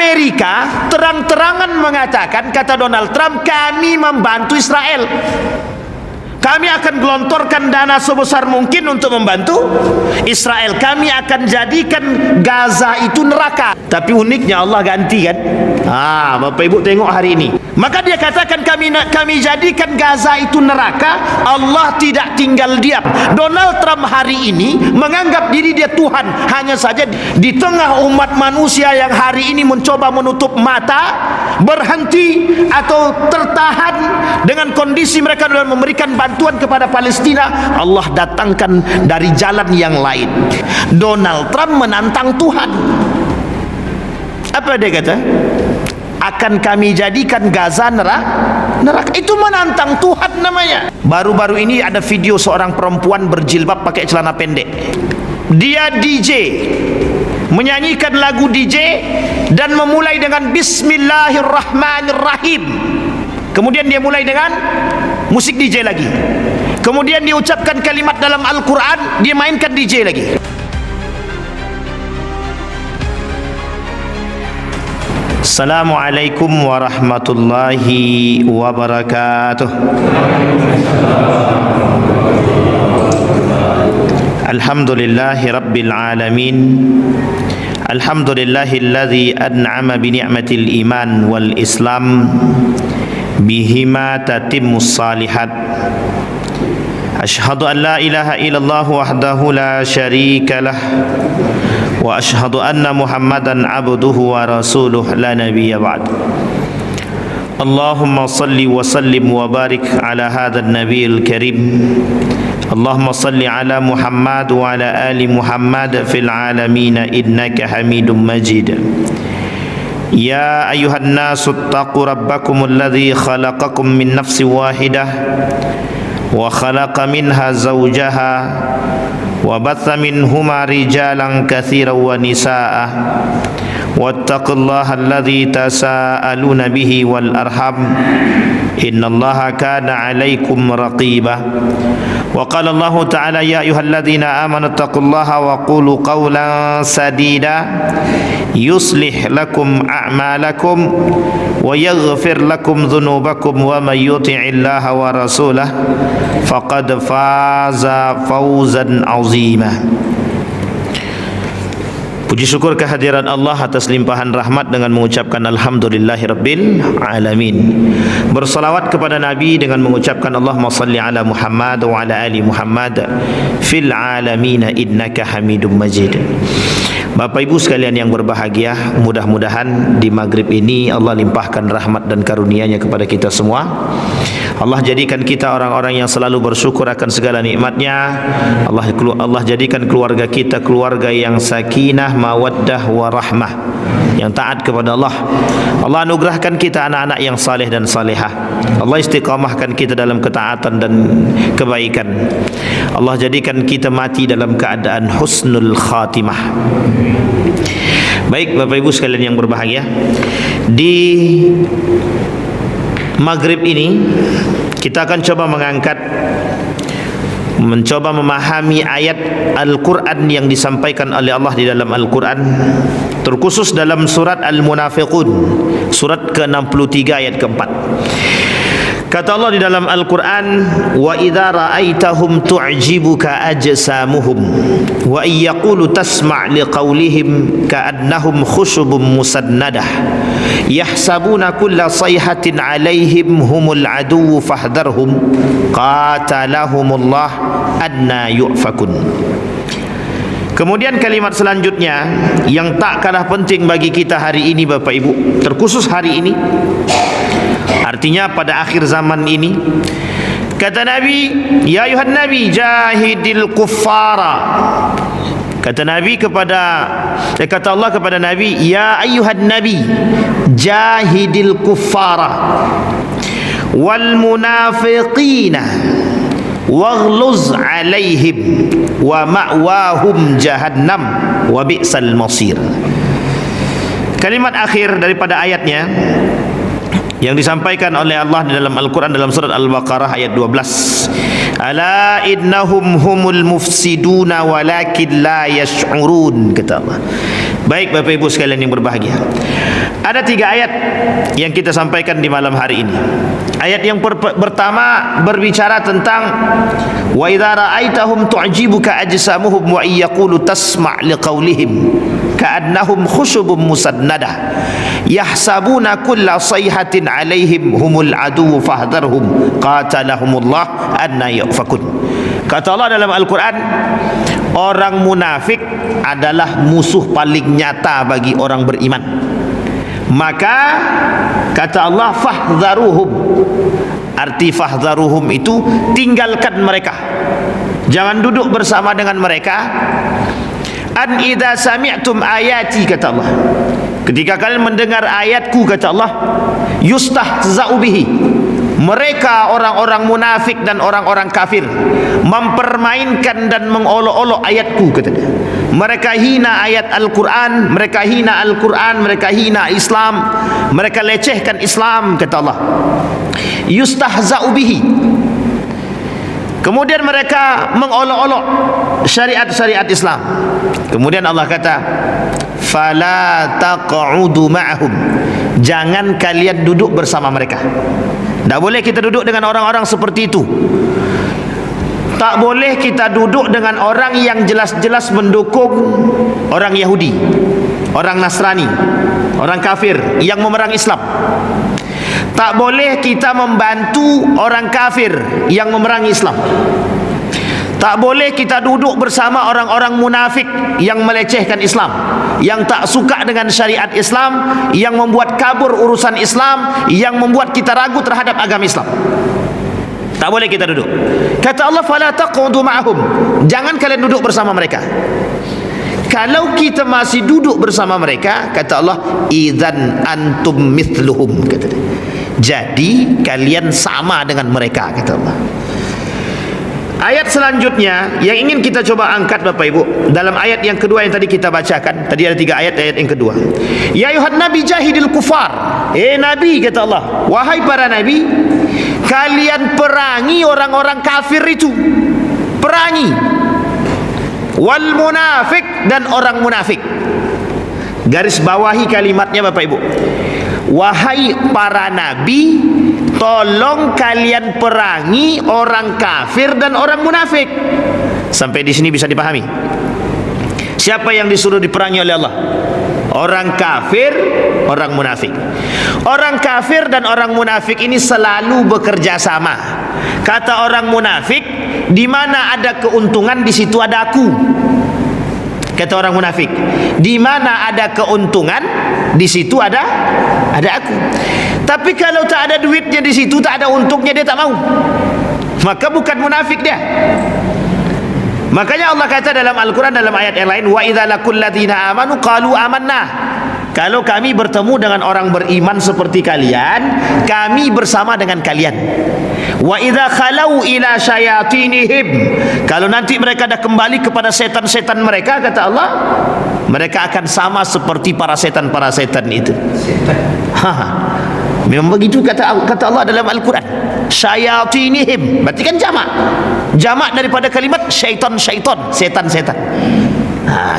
Amerika terang-terangan mengatakan, kata Donald Trump, kami membantu Israel. Kami akan gelontorkan dana sebesar mungkin untuk membantu Israel. Kami akan jadikan Gaza itu neraka. Tapi uniknya Allah ganti kan. Bapak Ibu tengok hari ini. Maka dia katakan kami jadikan Gaza itu neraka. Allah tidak tinggal diam. Donald Trump hari ini menganggap diri dia Tuhan. Hanya saja di tengah umat manusia yang hari ini mencoba menutup mata, berhenti atau tertahan dengan kondisi mereka dalam memberikan bantuan kepada Palestina, Allah datangkan dari jalan yang lain. Donald Trump menantang Tuhan. Apa dia kata? Akan kami jadikan Gaza neraka. Itu menantang Tuhan namanya. Baru-baru ini ada video seorang perempuan berjilbab pakai celana pendek. Dia DJ, menyanyikan lagu DJ dan memulai dengan Bismillahirrahmanirrahim. Kemudian dia mulai dengan musik DJ lagi. Kemudian dia ucapkan kalimat dalam Al-Quran, dia mainkan DJ lagi. Assalamualaikum warahmatullahi wabarakatuh. Alhamdulillahi rabbil alamin. Alhamdulillahilladzi an'ama bi ni'matil iman wal islam, bihima tatimmus salihat. Ashhadu an la ilaha illallah wahdahu la syarika lah, wa ashhadu anna Muhammadan abduhu wa rasuluh la nabiyya ba'd. Allahumma salli wa sallim wa barik ala hadzal nabiyil karim. Allahumma salli ala Muhammad wa ala ali Muhammad fil alamin innaka Hamidum Majid. Ya ayyuhan nasu taqu rabbakumul ladzi khalaqakum min nafsin wahidah wa khalaqa minha zawjaha wa batha minhuma rijalan katsiran wa nisaa wattaqullaha alladzi tasaaluna bihi wal arham innallaha kana 'alaikum raqiba. Wa qala Allah ta'ala ya ayyuhalladzina amanu taqullaha wa qulu qawlan sadida yuslih lakum a'malakum wa yaghfir lakum dhunubakum wa may yuti'illaha wa rasulahu faqad faza fawzan 'azima. Puji syukur kehadiran Allah atas limpahan rahmat dengan mengucapkan alhamdulillahirabbil alamin. Bersalawat kepada Nabi dengan mengucapkan Allahumma salli ala Muhammad wa ala ali Muhammad fil alamin innaka Hamidum Majid. Bapak Ibu sekalian yang berbahagia, mudah-mudahan di maghrib ini Allah limpahkan rahmat dan karunia-Nya kepada kita semua. Allah jadikan kita orang-orang yang selalu bersyukur akan segala nikmat-Nya. Allah jadikan keluarga kita keluarga yang sakinah, mawaddah, warahmah, yang taat kepada Allah. Allah anugerahkan kita anak-anak yang saleh dan salehah. Allah istiqamahkan kita dalam ketaatan dan kebaikan. Allah jadikan kita mati dalam keadaan husnul khatimah. Baik Bapak Ibu sekalian yang berbahagia, di maghrib ini kita akan mencoba memahami ayat Al-Quran yang disampaikan oleh Allah di dalam Al-Quran, terkhusus dalam surat Al-Munafiqun, surat ke-63 ayat ke-4. Kata Allah di dalam Al-Quran, wa idza ra'aitahum tu'jibuka ajsamuhum wa yaqulu tasma' liqaulihim ka'annahum khushubun musannadah yahsabuna kulla sayhatin 'alaihim humul aduwwu fahdharhum qatalahumullah anna yu'fakun. Kemudian kalimat selanjutnya yang tak kalah penting bagi kita hari ini Bapak Ibu, terkhusus hari ini, artinya pada akhir zaman ini. Kata Nabi, ya ayuhan Nabi jahidil kuffara. Kata Allah kepada Nabi, ya ayuhan Nabi jahidil kuffara wal munafiqina waghluz alaihim wa ma'wahum jahannam wa bi'sal masir. Kalimat akhir daripada ayatnya yang disampaikan oleh Allah di dalam Al-Quran dalam surat Al-Baqarah ayat 12. Ala innahum humul mufsiduna walakin la yash'urun, kata Allah. Baik Bapak Ibu sekalian yang berbahagia, Ada 3 ayat yang kita sampaikan di malam hari ini. Ayat yang pertama berbicara tentang wa idza ra'aitahum tu'jibuka ajsamuhum wa yaqulu tasma' liqaulihim ka'annahum khushubun musannadah yahsabuna kulla sayhatin 'alaihim humul adu fahdharhum qatalahumullah anna yufakun. Kata Allah dalam Al-Quran, orang munafik adalah musuh paling nyata bagi orang beriman. Maka kata Allah fahdharuhum, arti fahdharuhum itu tinggalkan mereka, jangan duduk bersama dengan mereka. An idza sami'tum ayati, kata Allah, ketika kalian mendengar ayatku, kata Allah, yustahza'u bihi, mereka orang-orang munafik dan orang-orang kafir mempermainkan dan mengolok-olok ayatku, kata dia. Mereka hina ayat Al-Quran, mereka hina Al-Quran, mereka hina Islam, mereka lecehkan Islam, kata Allah. Yustahza'u bihi, kemudian mereka mengolok-olok syariat-syariat Islam. Kemudian Allah kata, fala taq'udu ma'ahum, jangan kalian duduk bersama mereka. Tak boleh kita duduk dengan orang-orang seperti itu. Tak boleh kita duduk dengan orang yang jelas-jelas mendukung orang Yahudi, orang Nasrani, orang kafir yang memerang Islam. Tak boleh kita membantu orang kafir yang memerangi Islam. Tak boleh kita duduk bersama orang-orang munafik yang melecehkan Islam, yang tak suka dengan syariat Islam, yang membuat kabur urusan Islam, yang membuat kita ragu terhadap agama Islam. Tak boleh kita duduk. Kata Allah, fala taqudu ma'ahum, jangan kalian duduk bersama mereka. Kalau kita masih duduk bersama mereka, kata Allah, idzan antum mithluhum, kata dia, jadi kalian sama dengan mereka, kata Allah. Ayat selanjutnya yang ingin kita coba angkat Bapak Ibu, dalam ayat yang kedua yang tadi kita bacakan. Tadi ada 3 ayat, ayat yang kedua, ya ayuhan nabi jahidil kufar, Nabi, kata Allah, wahai para nabi, kalian perangi orang-orang kafir itu, perangi, wal munafik, dan orang munafik. Garis bawahi kalimatnya Bapak Ibu, wahai para nabi, tolong kalian perangi orang kafir dan orang munafik. Sampai di sini bisa dipahami siapa yang disuruh diperangi oleh Allah? Orang kafir, orang munafik. Orang kafir dan orang munafik ini selalu bekerja sama. Kata orang munafik, di mana ada keuntungan di situ ada aku. Kata orang munafik, di mana ada keuntungan di situ ada aku. Tapi kalau tak ada duitnya di situ, tak ada untungnya, dia tak mau, maka bukan munafik dia. Makanya Allah kata dalam Al-Quran dalam ayat yang lain, wa idza laqul ladzina amanu qalu amanna, kalau kami bertemu dengan orang beriman seperti kalian, kami bersama dengan kalian. Wa idza khalau ila syayatinihim, kalau nanti mereka dah kembali kepada setan-setan mereka, kata Allah, mereka akan sama seperti para setan itu. Memang begitu kata Allah dalam Al-Quran, syayatinihim, berarti kan jamak daripada kalimat syaitan, setan.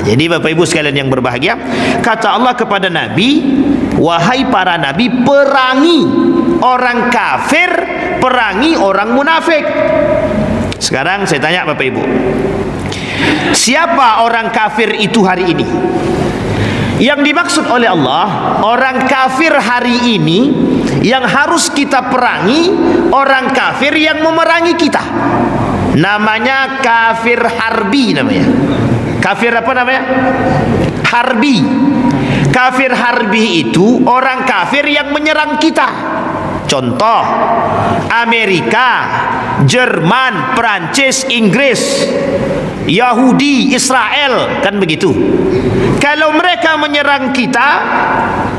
Jadi Bapak Ibu sekalian yang berbahagia, kata Allah kepada Nabi, wahai para Nabi, perangi orang kafir, perangi orang munafik. Sekarang saya tanya Bapak Ibu, siapa orang kafir itu hari ini? Yang dimaksud oleh Allah, orang kafir hari ini yang harus kita perangi, orang kafir yang memerangi kita. Namanya kafir harbi namanya. Kafir apa namanya? Harbi. Kafir harbi itu orang kafir yang menyerang kita. Contoh, Amerika, Jerman, Perancis, Inggris, Yahudi, Israel, kan begitu. Kalau mereka menyerang kita,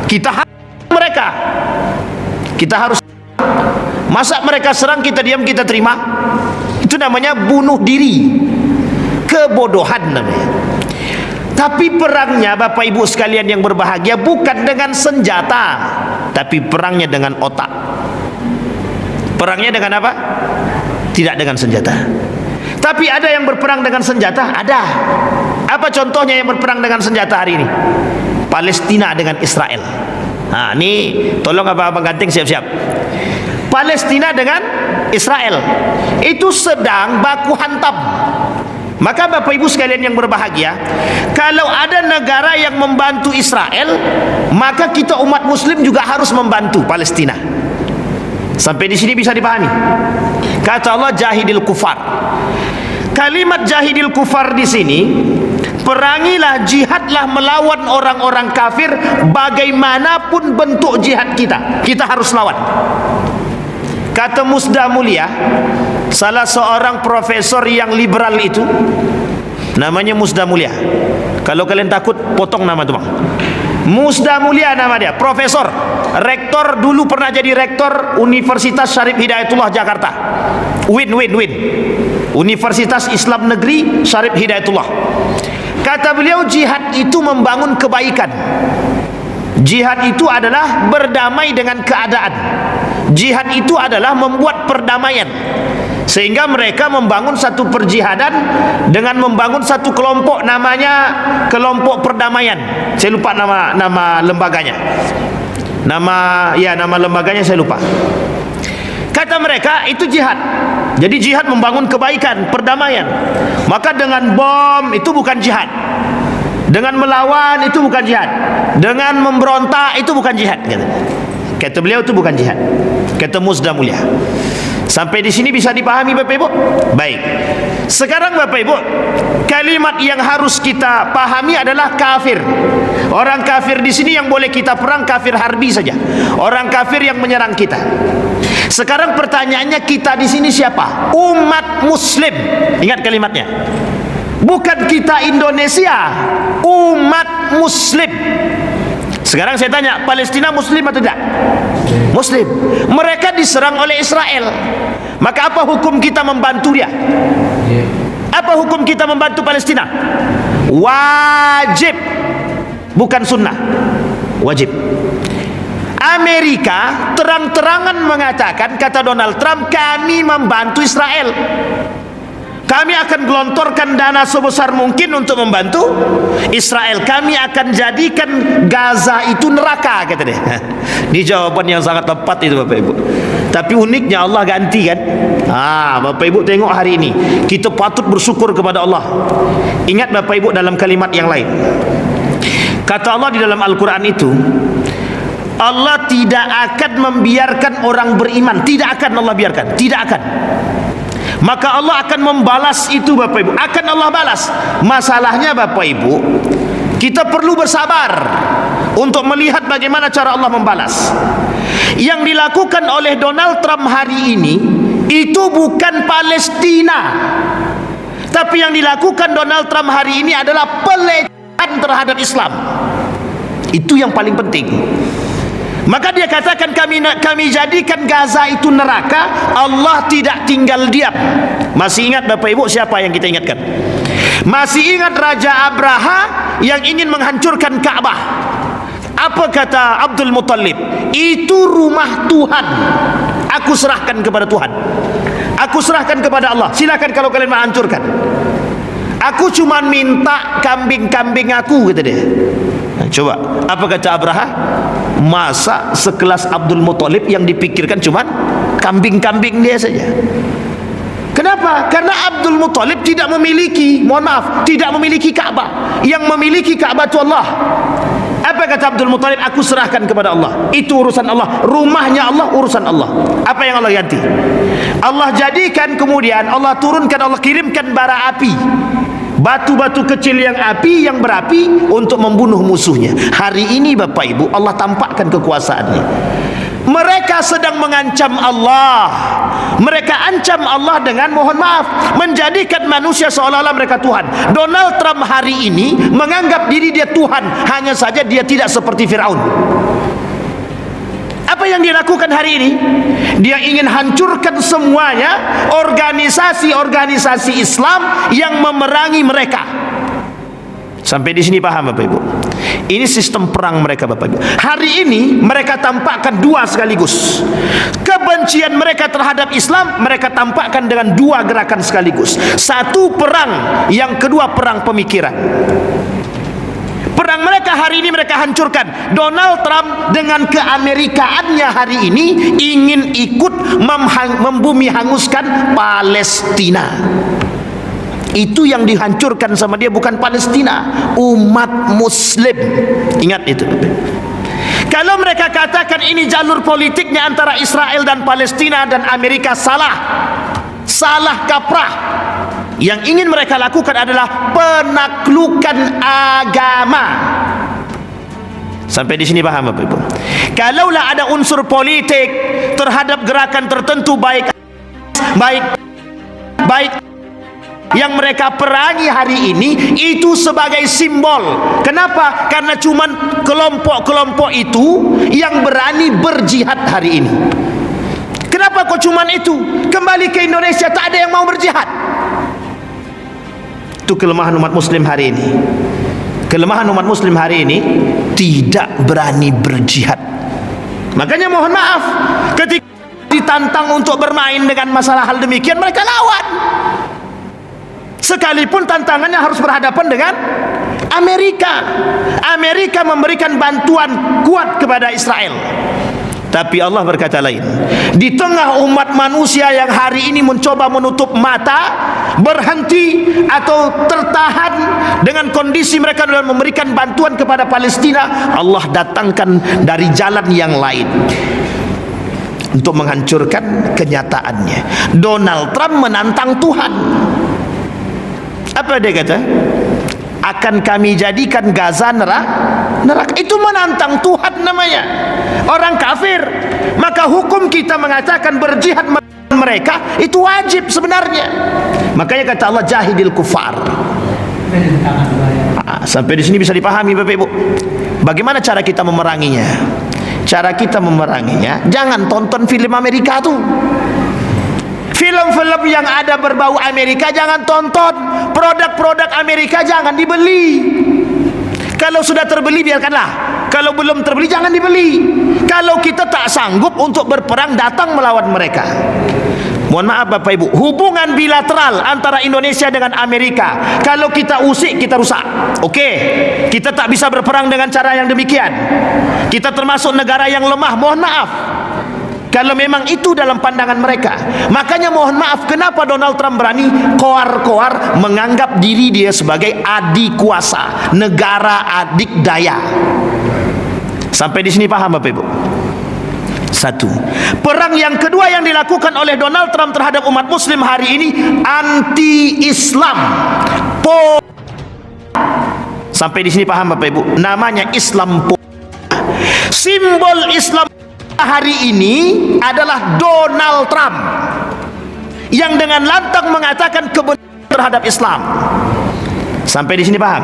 kita harus mereka. Kita harus. Masa mereka serang kita diam, kita terima? Itu namanya bunuh diri. Kebodohan namanya. Tapi perangnya Bapak Ibu sekalian yang berbahagia bukan dengan senjata, tapi perangnya dengan otak. Perangnya dengan apa? Tidak dengan senjata. Tapi ada yang berperang dengan senjata? Ada. Apa contohnya yang berperang dengan senjata hari ini? Palestina dengan Israel. Ni tolong abang-abang ganting siap-siap. Palestina dengan Israel itu sedang baku hantam. Maka Bapak Ibu sekalian yang berbahagia, kalau ada negara yang membantu Israel, maka kita umat muslim juga harus membantu Palestina. Sampai di sini bisa dipahami. Kata Allah jahidil kufar. Kalimat jahidil kufar di sini, perangilah, jihadlah melawan orang-orang kafir bagaimanapun bentuk jihad kita. Kita harus lawan. Kata Musda Mulia, salah seorang profesor yang liberal itu, namanya Musda Mulia. Kalau kalian takut, potong nama tu bang. Musda Mulia nama dia, profesor, rektor, dulu pernah jadi rektor Universitas Syarif Hidayatullah Jakarta. Win. Universitas Islam Negeri Syarif Hidayatullah. Kata beliau, jihad itu membangun kebaikan. Jihad itu adalah berdamai dengan keadaan. Jihad itu adalah membuat perdamaian. Sehingga mereka membangun satu perjihadan dengan membangun satu kelompok, namanya kelompok perdamaian. Saya lupa nama lembaganya. Nama lembaganya saya lupa. Kata mereka itu jihad. Jadi jihad membangun kebaikan, perdamaian. Maka dengan bom itu bukan jihad. Dengan melawan itu bukan jihad. Dengan memberontak itu bukan jihad. Kata beliau itu bukan jihad. Kata Musda Mulia. Sampai di sini bisa dipahami Bapak Ibu? Baik. Sekarang Bapak Ibu, kalimat yang harus kita pahami adalah kafir. Orang kafir di sini yang boleh kita perang kafir harbi saja. Orang kafir yang menyerang kita. Sekarang pertanyaannya, kita di sini siapa? Umat muslim. Ingat kalimatnya. Bukan kita Indonesia, umat muslim. Sekarang saya tanya, Palestina muslim atau tidak? Muslim. Mereka diserang oleh Israel. Maka apa hukum kita membantu dia? Apa hukum kita membantu Palestina? Wajib. Bukan sunnah. Wajib. Amerika terang-terangan mengatakan, kata Donald Trump, kami membantu Israel. Kami akan gelontorkan dana sebesar mungkin untuk membantu Israel. Kami akan jadikan Gaza itu neraka, kata dia. Ini jawaban yang sangat tepat itu Bapak Ibu. Tapi uniknya Allah ganti kan. Bapak Ibu tengok hari ini, kita patut bersyukur kepada Allah. Ingat Bapak Ibu dalam kalimat yang lain. Kata Allah di dalam Al-Quran itu, Allah tidak akan membiarkan orang beriman. Tidak akan Allah biarkan. Tidak akan. Maka Allah akan membalas itu Bapak Ibu. Akan Allah balas. Masalahnya Bapak Ibu, kita perlu bersabar untuk melihat bagaimana cara Allah membalas. Yang dilakukan oleh Donald Trump hari ini itu bukan Palestina, tapi yang dilakukan Donald Trump hari ini adalah pelecehan terhadap Islam. Itu yang paling penting. Maka dia katakan, kami jadikan Gaza itu neraka. Allah tidak tinggal diam. Masih ingat Bapak Ibu siapa yang kita ingatkan? Masih ingat Raja Abraha yang ingin menghancurkan Ka'bah? Apa kata Abdul Muttalib? Itu rumah Tuhan. Aku serahkan kepada Tuhan. Aku serahkan kepada Allah. Silakan kalau kalian menghancurkan. Aku cuma minta kambing-kambing aku, kata dia. Coba, apa kata Abraha? Masa sekelas Abdul Muttalib yang dipikirkan cuma kambing-kambing dia saja. Kenapa? Karena Abdul Muttalib tidak memiliki, tidak memiliki Ka'bah. Yang memiliki Ka'bah itu Allah. Apa kata Abdul Muttalib? Aku serahkan kepada Allah. Itu urusan Allah. Rumahnya Allah, urusan Allah. Apa yang Allah ganti? Allah jadikan kemudian, Allah turunkan, Allah kirimkan bara api. Batu-batu kecil yang berapi untuk membunuh musuhnya. Hari ini Bapak Ibu, Allah tampakkan kekuasaannya. Mereka sedang mengancam Allah. Mereka ancam Allah dengan, mohon maaf, menjadikan manusia seolah-olah mereka Tuhan. Donald Trump hari ini menganggap diri dia Tuhan, hanya saja dia tidak seperti Firaun. Apa yang dia lakukan hari ini? Dia ingin hancurkan semuanya organisasi-organisasi Islam yang memerangi mereka. Sampai di sini paham Bapak Ibu? Ini sistem perang mereka Bapak Ibu. Hari ini mereka tampakkan dua sekaligus. Kebencian mereka terhadap Islam mereka tampakkan dengan dua gerakan sekaligus. Satu perang, yang kedua perang pemikiran. Barang mereka hari ini mereka hancurkan. Donald Trump dengan keamerikaannya hari ini ingin ikut membumi hanguskan Palestina. Itu yang dihancurkan sama dia bukan Palestina, umat Muslim. Ingat itu. Kalau mereka katakan ini jalur politiknya antara Israel dan Palestina dan Amerika, salah kaprah. Yang ingin mereka lakukan adalah penaklukan agama. Sampai di sini paham Bapak Ibu? Kalaulah ada unsur politik terhadap gerakan tertentu, baik yang mereka perangi hari ini, itu sebagai simbol. Kenapa? Karena cuman kelompok-kelompok itu yang berani berjihad hari ini. Kenapa kok cuman itu? Kembali ke Indonesia tak ada yang mau berjihad. Itu kelemahan umat muslim hari ini. Kelemahan umat muslim hari ini tidak berani berjihad. Makanya mohon maaf, ketika ditantang untuk bermain dengan masalah hal demikian, mereka lawan. Sekalipun tantangannya harus berhadapan dengan Amerika. Amerika memberikan bantuan kuat kepada Israel. Tapi Allah berkata lain. Di tengah umat manusia yang hari ini mencoba menutup mata, berhenti atau tertahan dengan kondisi mereka dalam memberikan bantuan kepada Palestina, Allah datangkan dari jalan yang lain untuk menghancurkan kenyataannya. Donald Trump menantang Tuhan. Apa dia kata? Akan kami jadikan Gaza neraka. Itu menantang Tuhan namanya. Orang kafir. Maka hukum kita mengatakan berjihad mereka itu wajib sebenarnya. Makanya kata Allah jahidil kufar. Sampai di sini bisa dipahami Bapak Ibu. Bagaimana cara kita memeranginya? Cara kita memeranginya, jangan tonton film Amerika tuh. Film-film yang ada berbau Amerika jangan tonton. Produk-produk Amerika jangan dibeli. Kalau sudah terbeli biarkanlah. Kalau belum terbeli jangan dibeli. Kalau kita tak sanggup untuk berperang datang melawan mereka. Mohon maaf Bapak Ibu, hubungan bilateral antara Indonesia dengan Amerika, kalau kita usik kita rusak. Oke, kita tak bisa berperang dengan cara yang demikian. Kita termasuk negara yang lemah, mohon maaf. Kalau memang itu dalam pandangan mereka. Makanya mohon maaf, kenapa Donald Trump berani koar-koar menganggap diri dia sebagai adik kuasa, negara adikdaya. Sampai di sini paham Bapak Ibu? Satu. Perang yang kedua yang dilakukan oleh Donald Trump terhadap umat muslim hari ini, anti-Islam. Sampai di sini paham Bapak Ibu? Namanya Islam. Simbol Islam hari ini adalah Donald Trump yang dengan lantang mengatakan kebenaran terhadap Islam. Sampai di sini paham?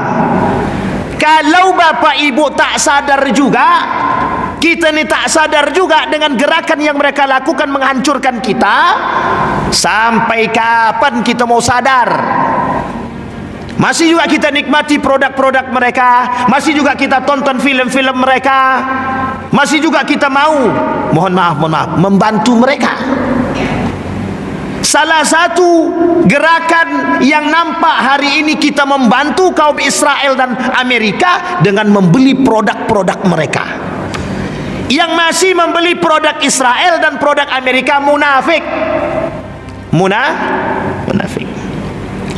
Kalau Bapak Ibu tak sadar juga, kita ini tak sadar juga dengan gerakan yang mereka lakukan menghancurkan kita, sampai kapan kita mau sadar? Masih juga kita nikmati produk-produk mereka, masih juga kita tonton film-film mereka, masih juga kita mau, mohon maaf, membantu mereka. Salah satu gerakan yang nampak hari ini kita membantu kaum Israel dan Amerika dengan membeli produk-produk mereka. Yang masih membeli produk Israel dan produk Amerika munafik. Munafik.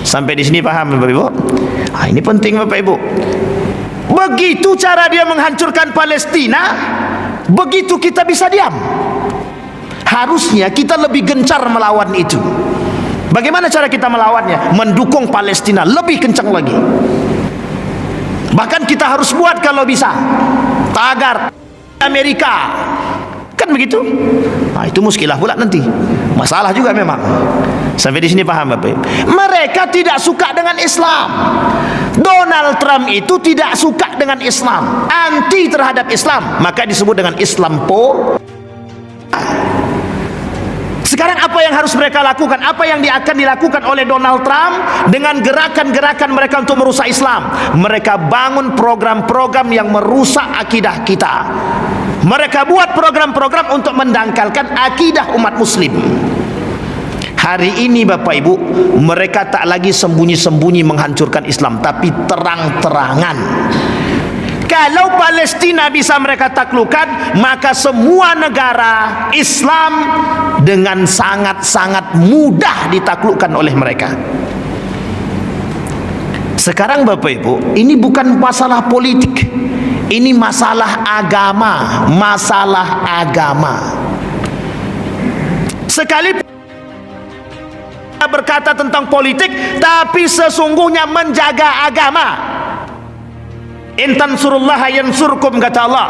Sampai di sini paham Bapak Ibu? Ini penting Bapak Ibu. Begitu cara dia menghancurkan Palestina, begitu kita bisa diam. Harusnya kita lebih gencar melawan itu. Bagaimana cara kita melawannya? Mendukung Palestina lebih kencang lagi. Bahkan kita harus buat kalau bisa tagar Amerika. Kan begitu? Itu muskilah pula nanti. Masalah juga memang. Sampai di sini paham Bapak? Mereka tidak suka dengan Islam. Donald Trump itu tidak suka dengan Islam, anti terhadap Islam, maka disebut dengan Islam. Sekarang apa yang harus mereka lakukan? Apa yang akan dilakukan oleh Donald Trump dengan gerakan-gerakan mereka untuk merusak Islam? Mereka bangun program-program yang merusak akidah kita. Mereka buat program-program untuk mendangkalkan akidah umat muslim. Hari ini Bapak Ibu, mereka tak lagi sembunyi-sembunyi menghancurkan Islam, tapi terang-terangan. Kalau Palestina bisa mereka taklukkan, maka semua negara Islam dengan sangat-sangat mudah ditaklukkan oleh mereka. Sekarang Bapak Ibu, ini bukan masalah politik, ini masalah agama. Masalah agama. Sekalipun berkata tentang politik, tapi sesungguhnya menjaga agama. In tansurullaha yansurkum, kata Allah.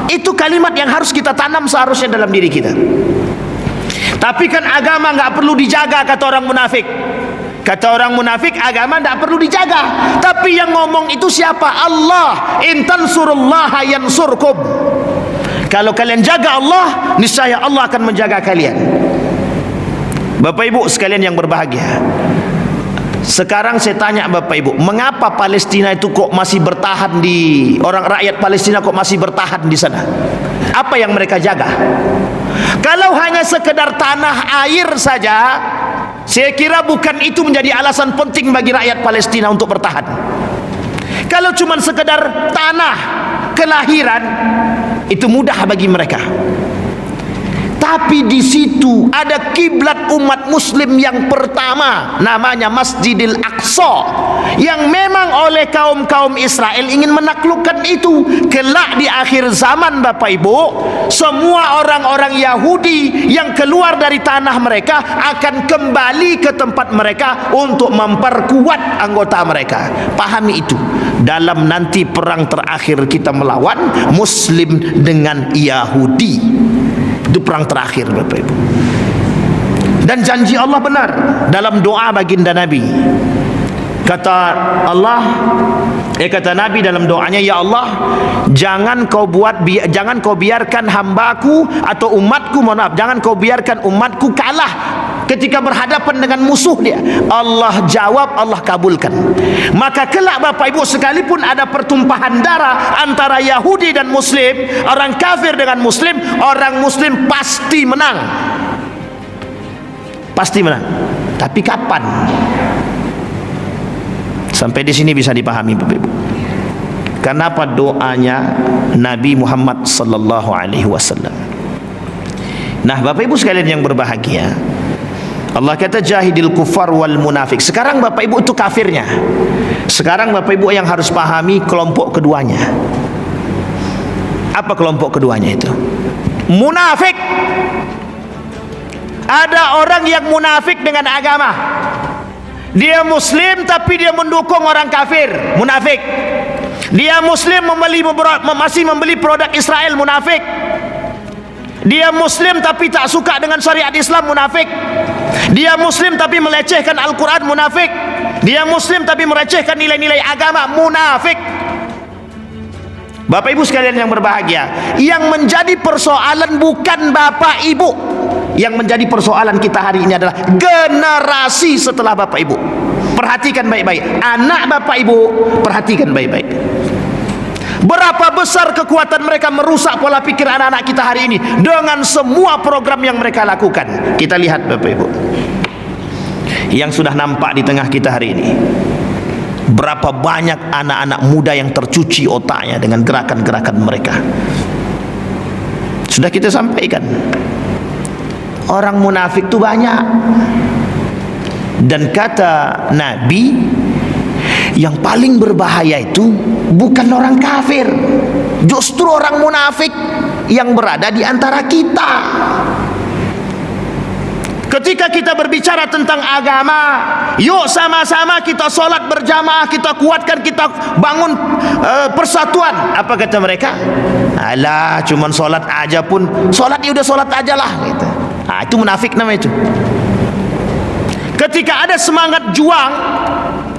Itu kalimat yang harus kita tanam seharusnya dalam diri kita. Tapi kan agama nggak perlu dijaga, kata orang munafik. Kata orang munafik, agama tidak perlu dijaga. Tapi yang ngomong itu siapa? Allah. In tansurullaha yansurkum. Kalau kalian jaga Allah, niscaya Allah akan menjaga kalian. Bapak Ibu sekalian yang berbahagia, sekarang saya tanya Bapak Ibu, mengapa Palestina itu kok masih bertahan di, orang rakyat Palestina kok masih bertahan di sana? Apa yang mereka jaga? Kalau hanya sekedar tanah air saja, saya kira bukan itu menjadi alasan penting bagi rakyat Palestina untuk bertahan. Kalau cuma sekedar tanah kelahiran, itu mudah bagi mereka. Tapi di situ ada kiblat umat muslim yang pertama, namanya Masjidil Aqsa, yang memang oleh kaum-kaum Israel ingin menaklukkan itu. Kelak di akhir zaman Bapak Ibu, semua orang-orang Yahudi yang keluar dari tanah mereka akan kembali ke tempat mereka untuk memperkuat anggota mereka. Pahami itu. Dalam nanti perang terakhir kita melawan Muslim dengan Yahudi. Itu perang terakhir Bapak Ibu. Dan janji Allah benar dalam doa baginda Nabi. Kata Allah, kata Nabi dalam doanya, ya Allah, jangan kau biarkan hambaku atau umatku, jangan kau biarkan umatku kalah ketika berhadapan dengan musuh dia. Allah jawab, Allah kabulkan. Maka kelak Bapak Ibu, sekalipun ada pertumpahan darah antara Yahudi dan Muslim, orang kafir dengan Muslim, orang Muslim pasti menang. Pasti menang. Tapi kapan? Sampai di sini bisa dipahami Bapak Ibu. Kenapa doanya Nabi Muhammad sallallahu alaihi wasallam? Nah, Bapak Ibu sekalian yang berbahagia, Allah kata jahidil kufar wal munafik. Sekarang Bapak Ibu itu kafirnya. Sekarang Bapak Ibu yang harus pahami kelompok keduanya. Apa kelompok keduanya itu? Munafik. Ada orang yang munafik dengan agama. Dia muslim tapi dia mendukung orang kafir, munafik. Dia muslim masih membeli produk Israel, munafik. Dia muslim tapi tak suka dengan syariat Islam, munafik. Dia muslim tapi melecehkan Al-Quran, munafik. Dia muslim tapi melecehkan nilai-nilai agama, munafik. Bapak Ibu sekalian yang berbahagia, yang menjadi persoalan bukan Bapak Ibu. Yang menjadi persoalan kita hari ini adalah generasi setelah Bapak Ibu. Perhatikan baik-baik. Anak Bapak Ibu, perhatikan baik-baik. Berapa besar kekuatan mereka merusak pola pikir anak-anak kita hari ini dengan semua program yang mereka lakukan. Kita lihat Bapak Ibu, yang sudah nampak di tengah kita hari ini. Berapa banyak anak-anak muda yang tercuci otaknya dengan gerakan-gerakan mereka. Sudah kita sampaikan, orang munafik itu banyak. Dan kata Nabi, yang paling berbahaya itu bukan orang kafir, justru orang munafik yang berada di antara kita. Ketika kita berbicara tentang agama, yuk sama-sama kita sholat berjamaah, kita kuatkan, kita bangun persatuan. Apa kata mereka? Alah, cuman sholat aja pun, sholat ya udah sholat aja lah gitu. Nah, itu munafik namanya itu. Ketika ada semangat juang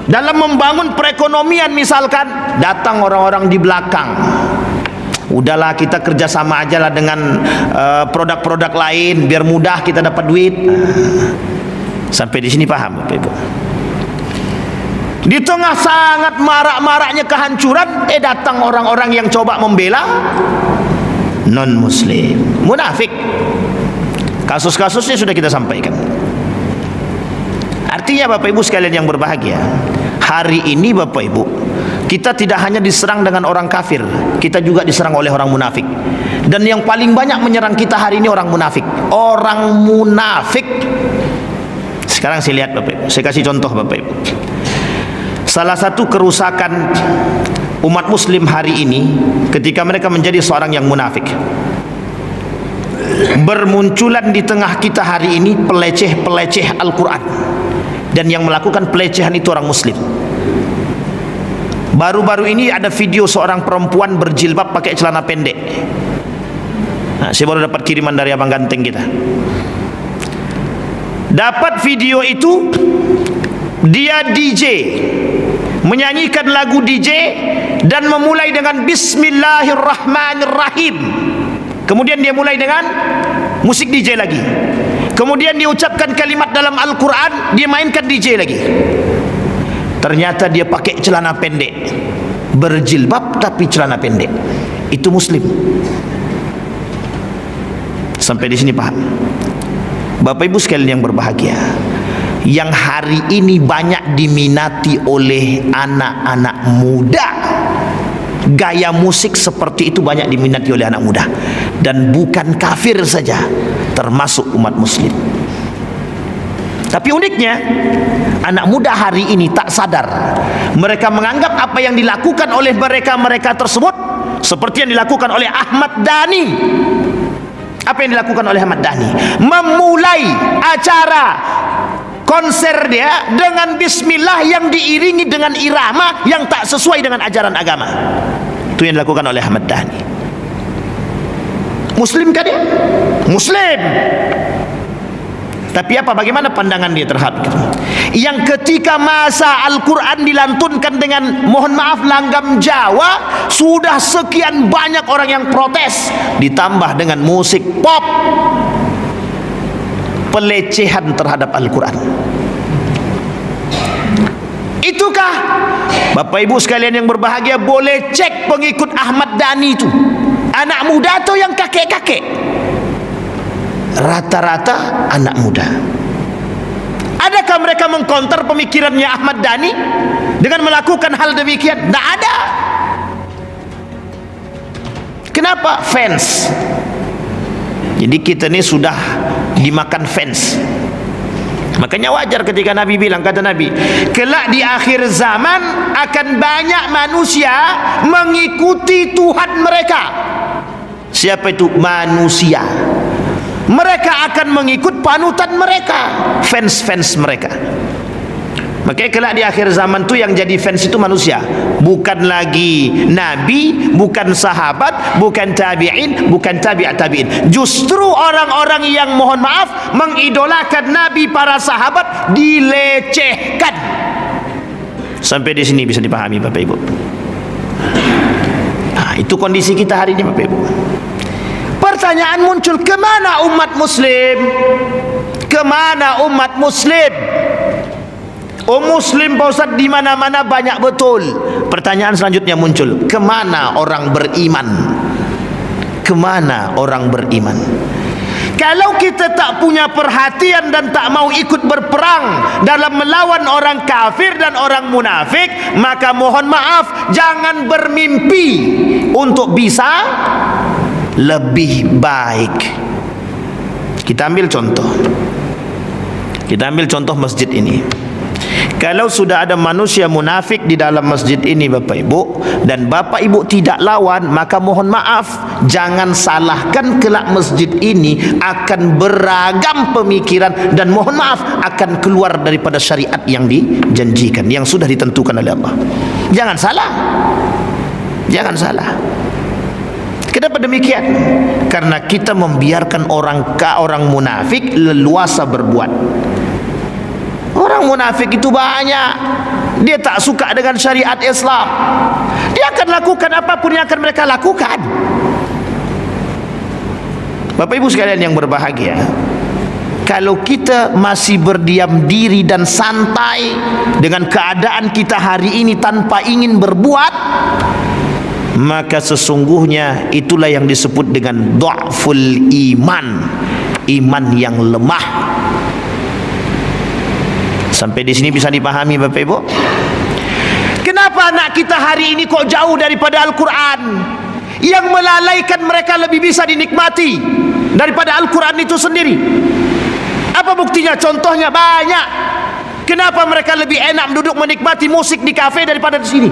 dalam membangun perekonomian misalkan, datang orang-orang di belakang. Udahlah, kita kerjasama aja lah dengan produk-produk lain biar mudah kita dapat duit. Sampai di sini paham Bapak Ibu? Di tengah sangat marak-maraknya kehancuran, datang orang-orang yang coba membela non muslim, munafik. Kasus-kasusnya sudah kita sampaikan. Artinya Bapak Ibu sekalian yang berbahagia, hari ini Bapak Ibu, kita tidak hanya diserang dengan orang kafir, kita juga diserang oleh orang munafik. Dan yang paling banyak menyerang kita hari ini orang munafik. Orang munafik. Sekarang saya lihat Bapak Ibu, saya kasih contoh Bapak Ibu. Salah satu kerusakan umat muslim hari ini ketika mereka menjadi seorang yang munafik. Bermunculan di tengah kita hari ini peleceh-peleceh Al-Quran, dan yang melakukan pelecehan itu orang muslim. Baru-baru ini ada video seorang perempuan berjilbab pakai celana pendek. Nah, saya baru dapat kiriman dari abang ganteng kita. Dapat video itu, dia DJ, menyanyikan lagu DJ dan memulai dengan Bismillahirrahmanirrahim. Kemudian dia mulai dengan musik DJ lagi. Kemudian dia ucapkan kalimat dalam Al-Quran, dia mainkan DJ lagi. Ternyata dia pakai celana pendek, berjilbab tapi celana pendek. Itu muslim. Sampai di sini paham? Bapak Ibu sekalian yang berbahagia, yang hari ini banyak diminati oleh anak-anak muda, gaya musik seperti itu banyak diminati oleh anak muda. Dan bukan kafir saja, termasuk umat muslim. Tapi uniknya, anak muda hari ini tak sadar. Mereka menganggap apa yang dilakukan oleh mereka tersebut seperti yang dilakukan oleh Ahmad Dhani. Apa yang dilakukan oleh Ahmad Dhani? Memulai acara konser dia dengan bismillah yang diiringi dengan irama yang tak sesuai dengan ajaran agama. Itu yang dilakukan oleh Ahmad Dhani. Muslim kan dia? Muslim. Tapi apa, bagaimana pandangan dia terhadap itu? Yang ketika masa Al-Quran dilantunkan dengan, mohon maaf, langgam Jawa, sudah sekian banyak orang yang protes, ditambah dengan musik pop, pelecehan terhadap Al-Quran. Itukah Bapak Ibu sekalian yang berbahagia? Boleh cek pengikut Ahmad Dhani itu, anak muda atau yang kakek-kakek? Rata-rata anak muda. Adakah mereka mengkonter pemikirannya Ahmad Dhani dengan melakukan hal demikian? Tidak ada. Kenapa? Fans. Jadi kita ini sudah dimakan fans. Makanya wajar ketika Nabi bilang, kata Nabi, kelak di akhir zaman akan banyak manusia mengikuti Tuhan mereka. Siapa itu? Manusia. Mereka akan mengikut panutan mereka, fans-fans mereka. Makanya kelak di akhir zaman tu yang jadi fans itu manusia, bukan lagi nabi, bukan sahabat, bukan tabi'in, bukan tabi'at tabi'in. Justru orang-orang yang, mohon maaf, mengidolakan nabi, para sahabat, dilecehkan. Sampai di sini bisa dipahami Bapak Ibu. Nah, itu kondisi kita hari ini Bapak Ibu. Pertanyaan muncul, kemana umat muslim? Kemana umat muslim? Oh, muslim Pak Ustaz di mana-mana banyak betul. Pertanyaan selanjutnya muncul, kemana orang beriman? Kemana orang beriman? Kalau kita tak punya perhatian dan tak mau ikut berperang dalam melawan orang kafir dan orang munafik, maka mohon maaf, jangan bermimpi untuk bisa lebih baik. Kita ambil contoh. Kita ambil contoh masjid ini. Kalau sudah ada manusia munafik di dalam masjid ini Bapak Ibu, dan Bapak Ibu tidak lawan, maka mohon maaf, jangan salahkan kelak masjid ini akan beragam pemikiran dan mohon maaf akan keluar daripada syariat yang dijanjikan, yang sudah ditentukan oleh Allah. Jangan salah. Jangan salah. Kenapa demikian? Karena kita membiarkan orang munafik leluasa berbuat. Orang munafik itu banyak. Dia tak suka dengan syariat Islam. Dia akan lakukan apapun yang akan mereka lakukan. Bapak Ibu sekalian yang berbahagia, kalau kita masih berdiam diri dan santai dengan keadaan kita hari ini tanpa ingin berbuat, maka sesungguhnya itulah yang disebut dengan dha'ful iman, iman yang lemah. Sampai di sini bisa dipahami Bapak Ibu? Kenapa Kenapa anak kita hari ini kok jauh daripada Al-Quran? Yang melalaikan mereka lebih bisa dinikmati daripada Al-Quran itu sendiri. Apa buktinya? Contohnya banyak. Kenapa mereka lebih enak duduk menikmati musik di kafe daripada di sini?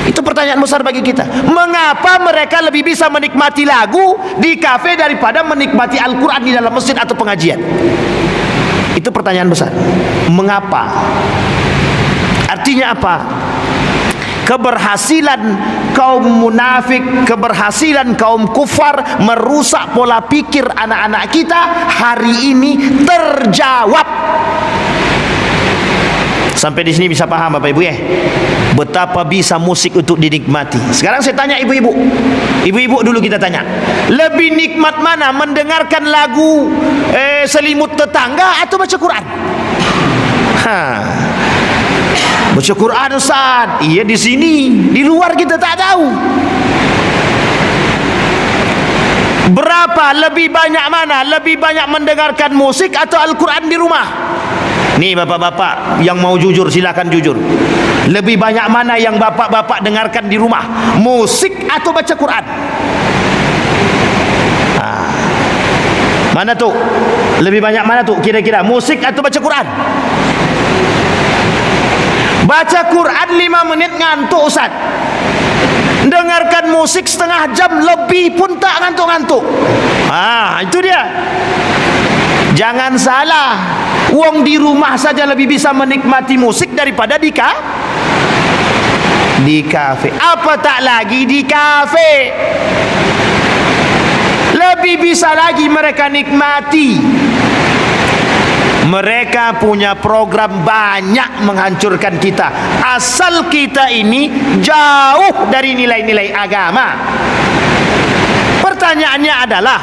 Itu pertanyaan besar bagi kita. Mengapa mereka lebih bisa menikmati lagu di kafe daripada menikmati Al-Quran di dalam masjid atau pengajian? Itu pertanyaan besar. Mengapa? Artinya apa? Keberhasilan kaum munafik, keberhasilan kaum kufar merusak pola pikir anak-anak kita hari ini terjawab. Sampai di sini bisa paham Bapak Ibu ya? Betapa bisa musik untuk dinikmati. Sekarang saya tanya ibu-ibu. Ibu-ibu dulu kita tanya. Lebih nikmat mana mendengarkan lagu selimut tetangga atau baca Quran? Baca Quran Ustaz. Iya di sini, di luar kita tak tahu. Berapa lebih banyak mana? Lebih banyak mendengarkan musik atau Al-Quran di rumah? Nih bapak-bapak yang mau jujur silakan jujur. Lebih banyak mana yang bapak-bapak dengarkan di rumah? Musik atau baca Quran? Mana tuh? Lebih banyak mana tuh kira-kira? Musik atau baca Quran? Baca Quran 5 menit ngantuk Ustaz. Dengarkan musik setengah jam lebih pun tak ngantuk-ngantuk. Itu dia. Jangan salah. Wong di rumah saja lebih bisa menikmati musik daripada di kafe. Apa tak lagi di kafe? Lebih bisa lagi mereka nikmati. Mereka punya program banyak menghancurkan kita. Asal kita ini jauh dari nilai-nilai agama. Pertanyaannya adalah,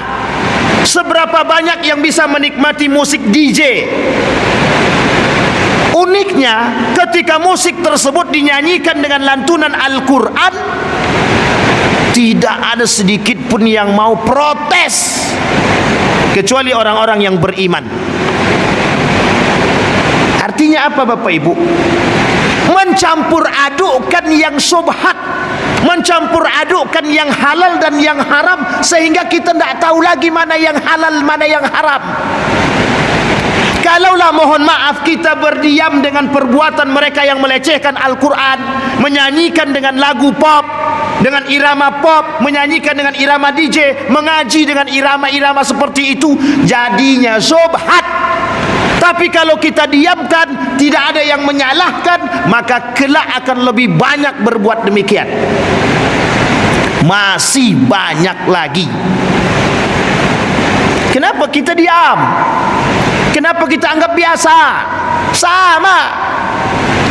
seberapa banyak yang bisa menikmati musik DJ? Uniknya, ketika musik tersebut dinyanyikan dengan lantunan Al-Quran, tidak ada sedikit pun yang mau protes, kecuali orang-orang yang beriman. Artinya apa Bapak Ibu? Mencampur adukkan yang syubhat, mencampur adukkan yang halal dan yang haram, sehingga kita tidak tahu lagi mana yang halal, mana yang haram. Kalaulah mohon maaf kita berdiam dengan perbuatan mereka yang melecehkan Al-Quran, menyanyikan dengan lagu pop, dengan irama pop, menyanyikan dengan irama DJ, mengaji dengan irama-irama seperti itu, jadinya syubhat. Tapi kalau kita diamkan, tidak ada yang menyalahkan, maka kelak akan lebih banyak berbuat demikian. Masih banyak lagi. Kenapa kita diam? Kenapa kita anggap biasa? Sama.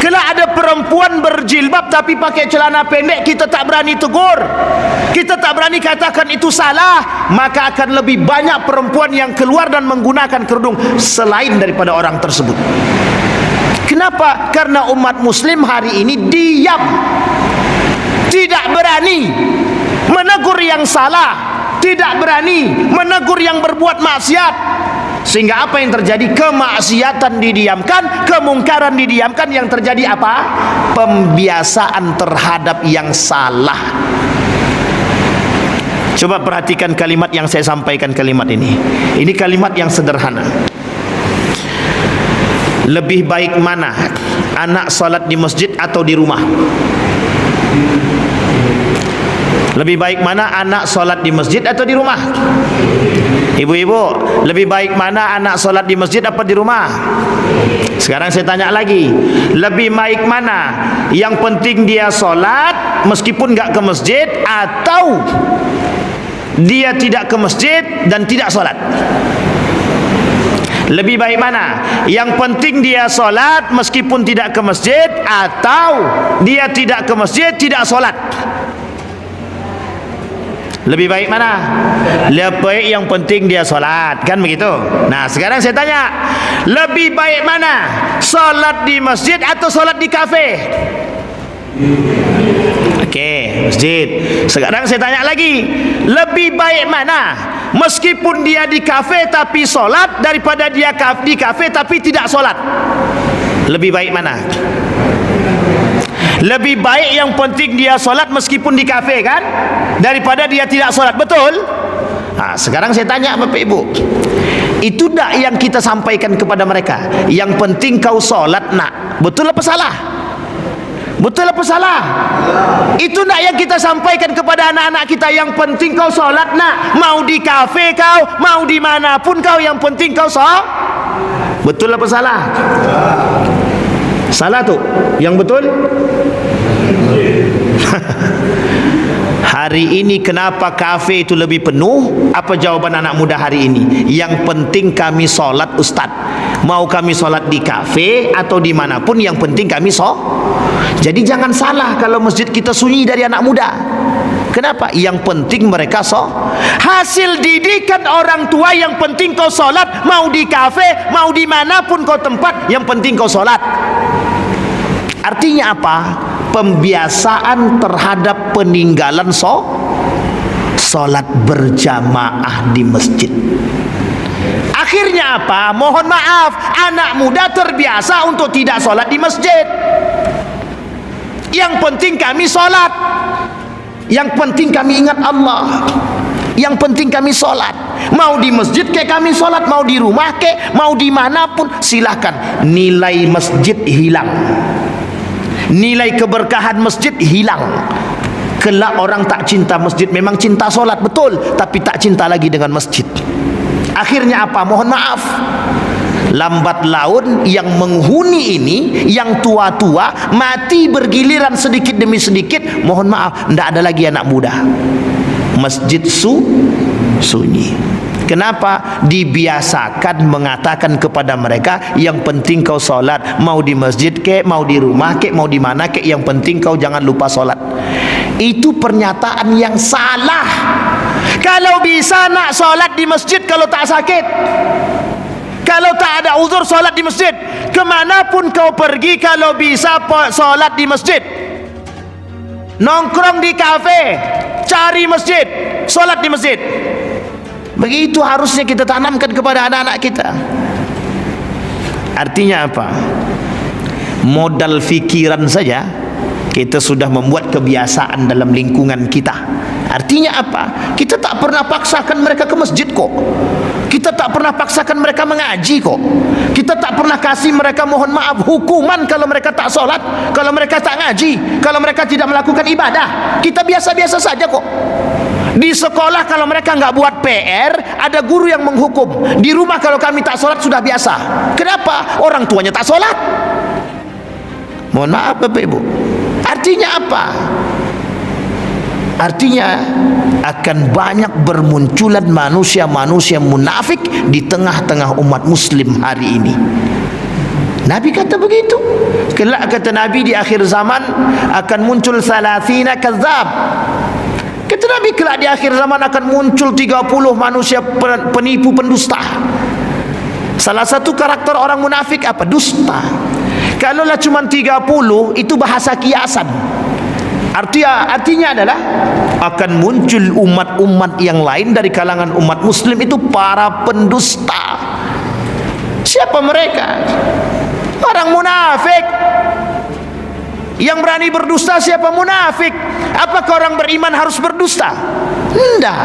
Kelak ada perempuan berjilbab tapi pakai celana pendek, kita tak berani tegur, kita tak berani katakan itu salah, maka akan lebih banyak perempuan yang keluar dan menggunakan kerudung selain daripada orang tersebut. Kenapa? Karena umat muslim hari ini diam, tidak berani menegur yang salah, tidak berani menegur yang berbuat maksiat. Sehingga apa yang terjadi? Kemaksiatan didiamkan, kemungkaran didiamkan. Yang terjadi apa? Pembiasaan terhadap yang salah. Coba perhatikan kalimat yang saya sampaikan, kalimat ini. Ini kalimat yang sederhana. Lebih baik mana? Anak salat di masjid atau di rumah? Lebih baik mana? Anak salat di masjid atau di rumah? Ibu-ibu, lebih baik mana anak solat di masjid apa di rumah? Sekarang saya tanya lagi, lebih baik mana? Yang penting dia solat meskipun nggak ke masjid, atau dia tidak ke masjid dan tidak solat? Lebih baik mana? Yang penting dia solat meskipun tidak ke masjid, atau dia tidak ke masjid, tidak solat? Lebih baik mana? Lebih baik yang penting dia solat, kan begitu? Nah sekarang saya tanya, lebih baik mana? Solat di masjid atau solat di kafe? Oke, masjid. Sekarang saya tanya lagi, lebih baik mana? Meskipun dia di kafe tapi solat, daripada dia di kafe tapi tidak solat? Lebih baik mana? Lebih baik yang penting dia solat meskipun di kafe kan, daripada dia tidak solat, betul? Sekarang saya tanya Bapak Ibu, itu tak yang kita sampaikan kepada mereka? Yang penting kau solat nak, betul apa salah? Betul apa salah? Itu nak yang kita sampaikan kepada anak-anak kita? Yang penting kau solat nak, mau di kafe kau, mau di manapun kau, yang penting kau solat. Betul apa salah? Salah tuh. Yang betul? Hari ini kenapa kafe itu lebih penuh? Apa jawaban anak muda hari ini? Yang penting kami solat Ustaz. Mau kami solat di kafe atau dimanapun, yang penting kami Jadi jangan salah kalau masjid kita sunyi dari anak muda. Kenapa? Yang penting mereka hasil didikan orang tua, yang penting kau solat. Mau di kafe, mau dimanapun kau tempat, yang penting kau solat. Artinya apa? Pembiasaan terhadap peninggalan solat berjamaah di masjid. Akhirnya apa? Mohon maaf, anak muda terbiasa untuk tidak solat di masjid. Yang penting kami solat, yang penting kami ingat Allah, yang penting kami solat. Mau di masjid kayak kami solat, mau di rumah kayak, mau dimanapun silahkan. Nilai masjid hilang, nilai keberkahan masjid hilang. Kelak orang tak cinta masjid, memang cinta solat betul, tapi tak cinta lagi dengan masjid. Akhirnya apa? Mohon maaf, lambat laun yang menghuni ini, yang tua-tua mati bergiliran sedikit demi sedikit. Mohon maaf, tidak ada lagi anak muda. Masjid sunyi. Kenapa? Dibiasakan mengatakan kepada mereka, yang penting kau solat. Mau di masjid kek, mau di rumah kek, mau di mana kek, yang penting kau jangan lupa solat. Itu pernyataan yang salah. Kalau bisa nak solat di masjid kalau tak sakit, kalau tak ada uzur, solat di masjid. Kemanapun kau pergi, kalau bisa solat di masjid. Nongkrong di kafe, cari masjid, solat di masjid. Begitu harusnya kita tanamkan kepada anak-anak kita. Artinya apa? Modal fikiran saja kita sudah membuat kebiasaan dalam lingkungan kita. Artinya apa? Kita tak pernah paksakan mereka ke masjid kok. Kita tak pernah paksakan mereka mengaji kok. Kita tak pernah kasih mereka, mohon maaf, hukuman kalau mereka tak solat, kalau mereka tak ngaji, kalau mereka tidak melakukan ibadah. Kita biasa-biasa saja kok. Di sekolah kalau mereka nggak buat PR, ada guru yang menghukum. Di rumah kalau kami tak solat sudah biasa. Kenapa? Orang tuanya tak solat. Mohon maaf Bapak Ibu. Artinya apa? Artinya akan banyak bermunculan manusia-manusia munafik di tengah-tengah umat muslim hari ini. Nabi kata begitu. Kelak kata Nabi, di akhir zaman akan muncul 30 kadzab. Kata Nabi, kelak di akhir zaman akan muncul 30 manusia penipu, pendusta. Salah satu karakter orang munafik apa? Dusta. Kalaulah cuma 30, itu bahasa kiasan. Artinya adalah akan muncul umat-umat yang lain dari kalangan umat muslim itu para pendusta. Siapa mereka? Orang munafik. Yang berani berdusta siapa? Munafik. Apakah orang beriman harus berdusta? Tidak.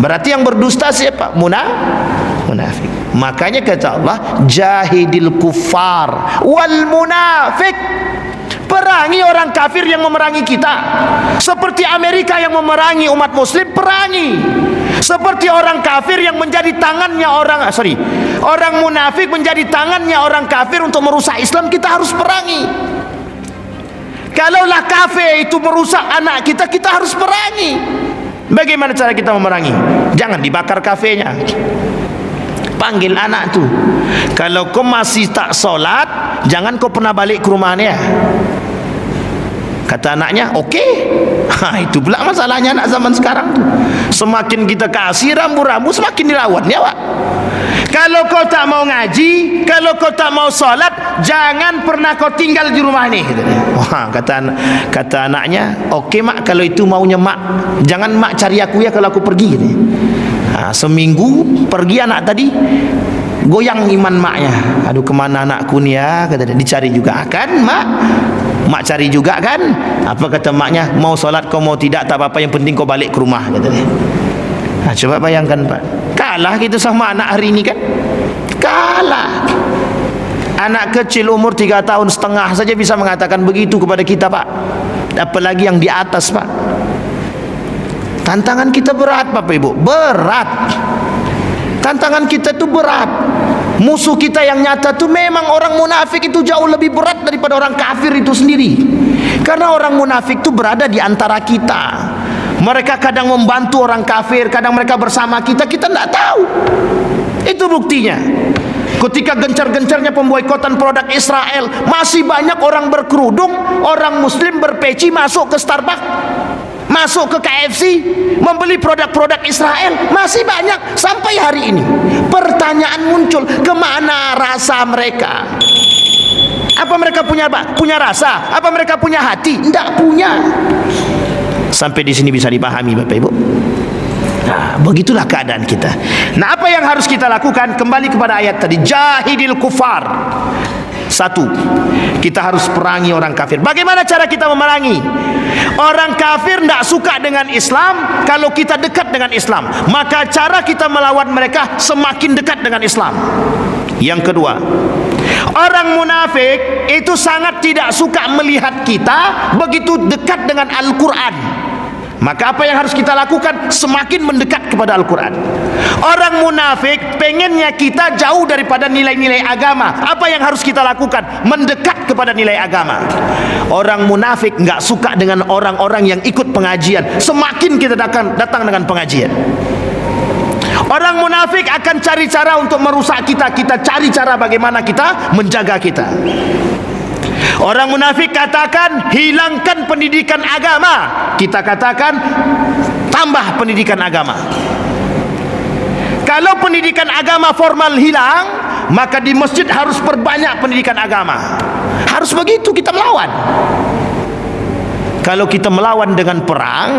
Berarti yang berdusta siapa? Munafik. Makanya kata Allah, jahidil kuffar wal munafik. Perangi orang kafir yang memerangi kita. Seperti Amerika yang memerangi umat muslim, perangi. Seperti orang kafir yang menjadi tangannya orang munafik menjadi tangannya orang kafir untuk merusak Islam, kita harus perangi. Kalaulah kafe itu merusak anak kita, kita harus perangi. Bagaimana cara kita memerangi? Jangan dibakar kafenya. Panggil anak tu. Kalau kau masih tak solat, jangan kau pernah balik ke rumahnya. Kata anaknya, okey. Itu pula masalahnya anak zaman sekarang tu. Semakin kita kasih rambu-rambu, semakin dilawan ya Pak. Kalau kau tak mau ngaji, kalau kau tak mau solat, jangan pernah kau tinggal di rumah ni. Wah, kata anaknya, okey mak, kalau itu maunya mak, jangan mak cari aku ya kalau aku pergi. Seminggu pergi anak tadi, goyang iman maknya. Aduh, kemana anakku ni ya? Kata dia, dicari juga kan mak. mak cari juga kan. Apa kata maknya? Mau solat kau mau tidak tak apa-apa, yang penting kau balik ke rumah, kata dia. Coba bayangkan Pak, kalah kita sama anak hari ini kan. Kalah. Anak kecil umur 3 tahun setengah saja bisa mengatakan begitu kepada kita Pak, apalagi yang di atas Pak. Tantangan kita berat Bapak Ibu, berat. Tantangan kita itu berat. Musuh kita yang nyata itu memang orang munafik, itu jauh lebih berat daripada orang kafir itu sendiri. Karena orang munafik itu berada di antara kita. Mereka kadang membantu orang kafir, kadang mereka bersama kita, kita tidak tahu. Itu buktinya. Ketika gencar-gencarnya pemboikotan produk Israel, masih banyak orang berkerudung, orang muslim berpeci masuk ke Starbucks, masuk ke KFC, membeli produk-produk Israel. Masih banyak sampai hari ini. Pertanyaan muncul, kemana rasa mereka? Apa mereka punya rasa? Apa mereka punya hati? Tidak punya. Sampai di sini bisa dipahami Bapak Ibu. Nah, begitulah keadaan kita. Nah, apa yang harus kita lakukan? Kembali kepada ayat tadi, jahidil kufar. Satu, kita harus perangi orang kafir. Bagaimana cara kita memerangi? Orang kafir tidak suka dengan Islam. Kalau kita dekat dengan Islam, maka cara kita melawan mereka semakin dekat dengan Islam. Yang kedua, orang munafik itu sangat tidak suka melihat kita begitu dekat dengan Al-Quran. Maka apa yang harus kita lakukan? Semakin mendekat kepada Al-Quran. Orang munafik pengennya kita jauh daripada nilai-nilai agama. Apa yang harus kita lakukan? Mendekat kepada nilai agama. Orang munafik nggak suka dengan orang-orang yang ikut pengajian. Semakin kita datang dengan pengajian. Orang munafik akan cari cara untuk merusak kita. Kita cari cara bagaimana kita menjaga kita. Orang munafik katakan hilangkan pendidikan agama, kita katakan tambah pendidikan agama. Kalau pendidikan agama formal hilang, maka di masjid harus perbanyak pendidikan agama. Harus begitu kita melawan. Kalau kita melawan dengan perang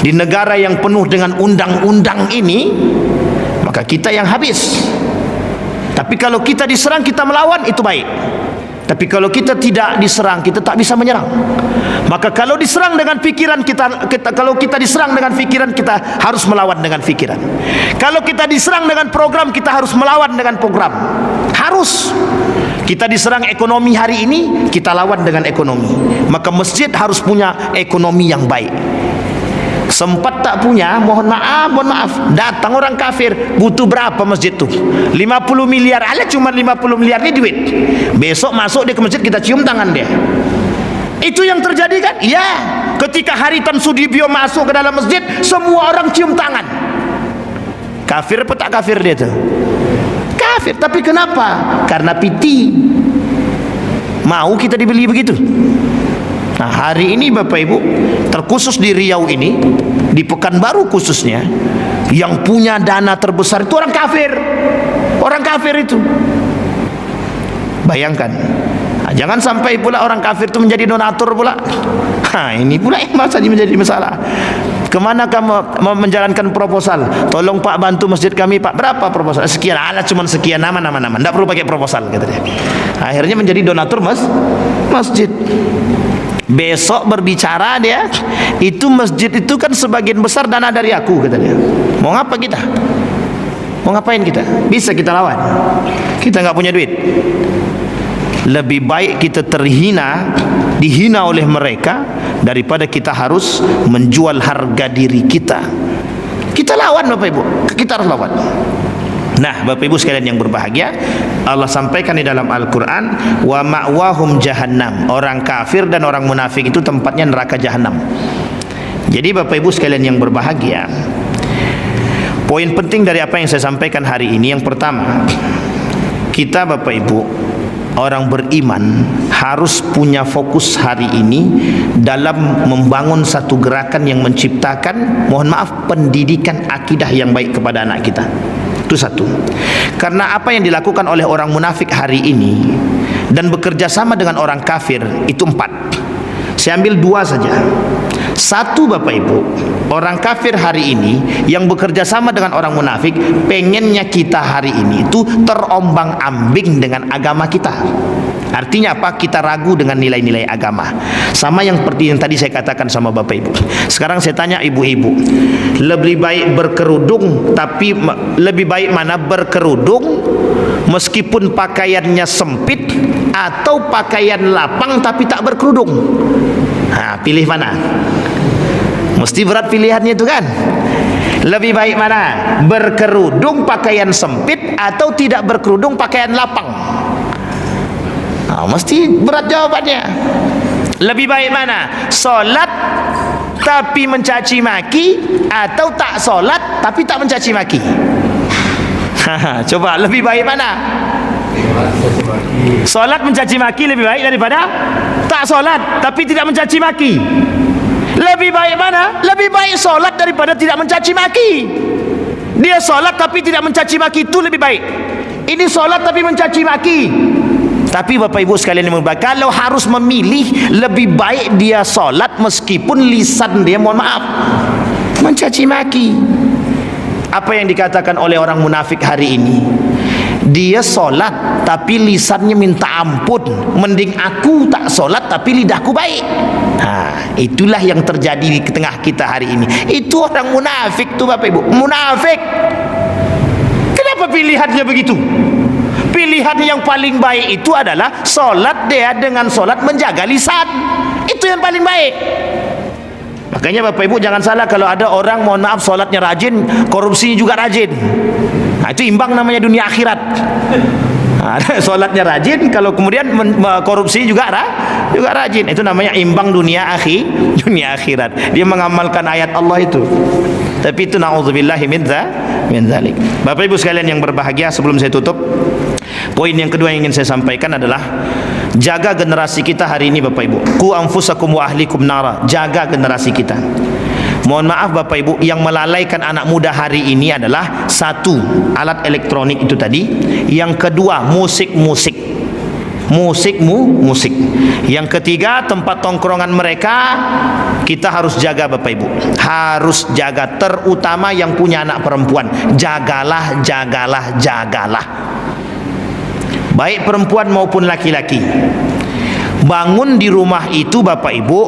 di negara yang penuh dengan undang-undang ini, maka kita yang habis. Tapi kalau kita diserang, kita melawan, itu baik. Tapi kalau kita tidak diserang, kita tak bisa menyerang. Maka kalau diserang dengan pikiran kalau kita diserang dengan pikiran, kita harus melawan dengan pikiran. Kalau kita diserang dengan program, kita harus melawan dengan program. Harus. Kita diserang ekonomi hari ini, kita lawan dengan ekonomi. Maka masjid harus punya ekonomi yang baik. Sempat tak punya, mohon maaf, datang orang kafir, butuh berapa masjid tuh? 50 miliar, alah cuma 50 miliar ini duit. Besok masuk dia ke masjid, kita cium tangan dia. Itu yang terjadi kan? Iya. Ketika Haritanu Sudibyo masuk ke dalam masjid, semua orang cium tangan. Kafir apa tak kafir dia tuh? Kafir. Tapi kenapa? Karena piti. Mau kita dibeli begitu? Nah, hari ini Bapak Ibu, terkhusus di Riau ini, di Pekanbaru khususnya, yang punya dana terbesar itu orang kafir. Orang kafir itu. Bayangkan. Nah, jangan sampai pula orang kafir itu menjadi donatur pula. Ini pula yang menjadi masalah. Kemana kamu mau menjalankan proposal? Tolong Pak bantu masjid kami Pak. Berapa proposal? Sekian. Alah cuma sekian, nama. Tidak perlu pakai proposal, kata dia. Akhirnya menjadi donatur masjid. Besok berbicara dia, itu masjid itu kan sebagian besar dana dari aku, kata dia. Mau ngapa kita? Mau ngapain kita? Bisa kita lawan. Kita nggak punya duit. Lebih baik kita terhina, dihina oleh mereka, daripada kita harus menjual harga diri kita. Kita lawan Bapak Ibu, kita harus lawan. Nah, Bapak Ibu sekalian yang berbahagia, Allah sampaikan di dalam Al-Quran, wa ma'wahum jahannam. Orang kafir dan orang munafik itu tempatnya neraka jahanam. Jadi Bapak Ibu sekalian yang berbahagia, poin penting dari apa yang saya sampaikan hari ini, yang pertama, kita Bapak Ibu orang beriman harus punya fokus hari ini dalam membangun satu gerakan yang menciptakan, mohon maaf, pendidikan akidah yang baik kepada anak kita. Itu satu. Karena apa yang dilakukan oleh orang munafik hari ini dan bekerja sama dengan orang kafir itu 4. Saya ambil 2 saja. Satu Bapak Ibu, orang kafir hari ini yang bekerja sama dengan orang munafik, pengennya kita hari ini itu terombang-ambing dengan agama kita. Artinya apa? Kita ragu dengan nilai-nilai agama. Sama yang seperti yang tadi saya katakan sama Bapak Ibu. Sekarang saya tanya ibu-ibu, lebih baik berkerudung, tapi lebih baik mana? Berkerudung meskipun pakaiannya sempit, atau pakaian lapang tapi tak berkerudung? Pilih mana? Mesti berat pilihannya itu kan. Lebih baik mana? Berkerudung pakaian sempit, atau tidak berkerudung pakaian lapang? Mesti berat jawabannya. Lebih baik mana? Solat tapi mencaci maki, atau tak solat tapi tak mencaci maki? Coba lebih baik mana? Solat mencaci maki lebih baik daripada tak solat tapi tidak mencaci maki. Lebih baik mana? Lebih baik solat daripada tidak mencaci maki. Dia solat tapi tidak mencaci maki, itu lebih baik. Ini solat tapi mencaci maki. Tapi Bapak Ibu sekalian yang berbahagia, kalau harus memilih, lebih baik dia solat meskipun lisan dia, mohon maaf, mencaci maki. Apa yang dikatakan oleh orang munafik hari ini? Dia solat tapi lisannya minta ampun, mending aku tak solat tapi lidahku baik. Itulah yang terjadi di tengah kita hari ini. Itu orang munafik tuh Bapak Ibu, munafik. Kenapa pilihannya begitu? Pilihan yang paling baik itu adalah solat dia dengan solat menjaga lisan. Itu yang paling baik. Makanya Bapak Ibu jangan salah kalau ada orang, mohon maaf, solatnya rajin, korupsinya juga rajin. Itu imbang namanya dunia akhirat. Solatnya rajin, kalau kemudian korupsi juga rajin. Itu namanya imbang dunia akhirat. Dia mengamalkan ayat Allah itu. Tapi itu na'udzubillahi min dzalik. Bapak Ibu sekalian yang berbahagia, sebelum saya tutup, poin yang kedua yang ingin saya sampaikan adalah jaga generasi kita hari ini Bapak Ibu. Qu anfusakum wa ahlikum nara. Jaga generasi kita. Mohon maaf Bapak Ibu, yang melalaikan anak muda hari ini adalah satu, alat elektronik itu tadi. Yang kedua, musik. Yang ketiga, tempat tongkrongan mereka kita harus jaga Bapak Ibu. Harus jaga, terutama yang punya anak perempuan. Jagalah. Baik perempuan maupun laki-laki. Bangun di rumah itu Bapak Ibu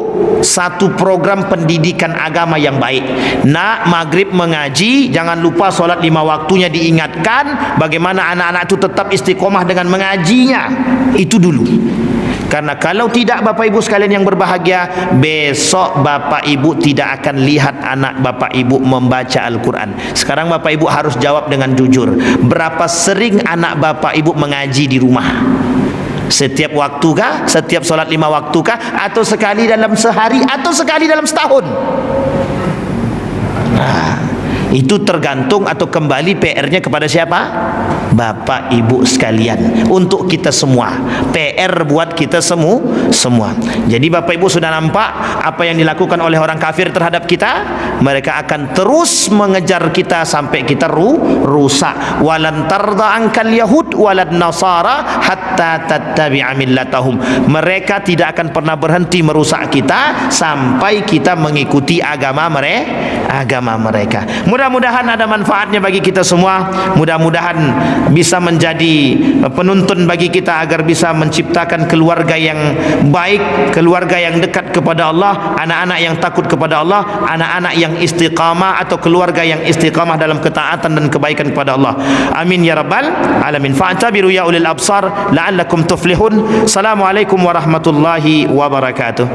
satu program pendidikan agama yang baik. Nak, maghrib mengaji, jangan lupa solat 5 waktunya diingatkan, bagaimana anak-anak itu tetap istiqomah dengan mengajinya. Itu dulu. Karena kalau tidak Bapak Ibu sekalian yang berbahagia, besok Bapak Ibu tidak akan lihat anak Bapak Ibu membaca Al-Quran. Sekarang Bapak Ibu harus jawab dengan jujur, berapa sering anak Bapak Ibu mengaji di rumah? Setiap waktu kah? Setiap solat 5 waktu kah? Atau sekali dalam sehari? Atau sekali dalam setahun? Itu tergantung atau kembali PR-nya kepada siapa? Bapak Ibu sekalian, untuk kita semua. PR buat kita semua. Jadi Bapak Ibu sudah nampak apa yang dilakukan oleh orang kafir terhadap kita. Mereka akan terus mengejar kita sampai kita rusak. Walan tarda ankal yahud walad nasara hatta tattabi'a millatahum. Mereka tidak akan pernah berhenti merusak kita sampai kita mengikuti agama mereka. Mudah-mudahan ada manfaatnya bagi kita semua. Mudah-mudahan bisa menjadi penuntun bagi kita agar bisa menciptakan keluarga yang baik, keluarga yang dekat kepada Allah, anak-anak yang takut kepada Allah, anak-anak yang istiqamah atau keluarga yang istiqamah dalam ketaatan dan kebaikan kepada Allah. Amin ya rabbal alamin. Fa'tabiru ya ulil absar la'allakum tuflihun. Assalamualaikum warahmatullahi wabarakatuh.